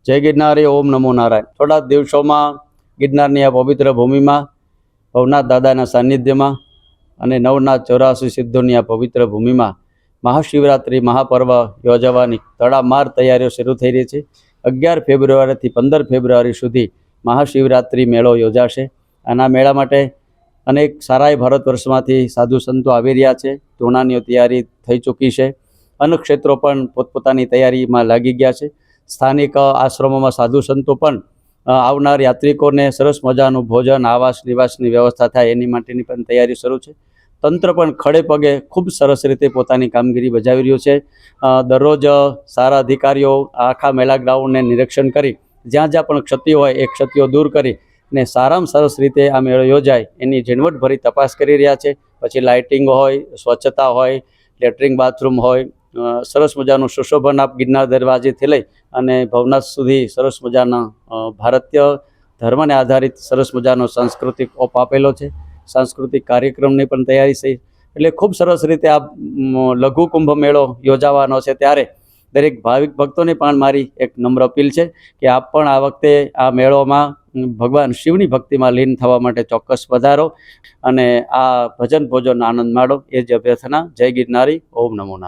જય ગિરનારી, ઓમ નમો નારાયણ। થોડા દિવસોમાં ગિરનારની આ પવિત્ર ભૂમિમાં ભવનાથ દાદાના સાનિધ્યમાં અને નવનાથ 84 સિદ્ધોની આ પવિત્ર ભૂમિમાં મહાશિવરાત્રિ મહાપર્વ યોજવાની તડામાર તૈયારીઓ શરૂ થઈ રહી છે। 11 ફેબ્રુઆરીથી 15 ફેબ્રુઆરી સુધી મહાશિવરાત્રિ મેળો યોજાશે। આના મેળા માટે અનેક સારાય ભારત વર્ષમાંથી સાધુ સંતો આવી રહ્યા છે। ધૂણાની તૈયારી થઈ ચૂકી છે। અન્ય ક્ષેત્રો પણ પોતપોતાની તૈયારીમાં લાગી ગયા છે। સ્થાનિક આશ્રમોમાં સાધુ સંતો પણ આવનાર યાત્રિકોને સરસ મજાનું ભોજન, આવાસ, નિવાસની વ્યવસ્થા થાય એની માટેની પણ તૈયારી શરૂ છે। તંત્ર પણ ખડે પગે ખૂબ સરસ રીતે પોતાની કામગીરી બજાવી રહ્યું છે। દરરોજ સારા અધિકારીઓ આખા મેળા ગ્રાઉન્ડને નિરીક્ષણ કરી જ્યાં જ્યાં પણ ક્ષતિઓ હોય એ ક્ષતિઓ દૂર કરી અને સારામાં સરસ રીતે આ મેળો યોજાય એની ઝીણવટભરી તપાસ કરી રહ્યા છે। પછી લાઇટિંગ હોય, સ્વચ્છતા હોય, લેટ્રિન બાથરૂમ હોય, સરસ મજાનું સુશોભન આપ ગિરનાર દરવાજેથી લઈ અને ભવનાથ સુધી સરસ મજાના ભારતીય ધર્મને આધારિત સરસ મજાનો સાંસ્કૃતિક ઓપ આપેલો છે। સાંસ્કૃતિક કાર્યક્રમની પણ તૈયારી છે। એટલે ખૂબ સરસ રીતે આ લઘુ કુંભ મેળો યોજાવાનો છે। ત્યારે દરેક ભાવિક ભક્તોને પણ મારી એક નમ્ર અપીલ છે કે આપ પણ આ વખતે આ મેળોમાં ભગવાન શિવની ભક્તિમાં લીન થવા માટે ચોક્કસ પધારો અને આ ભજન ભોજનનો આનંદ માણો, એ જ અભ્યર્થના। જય ગિરનારી, ઓમ નમો નારાયણ।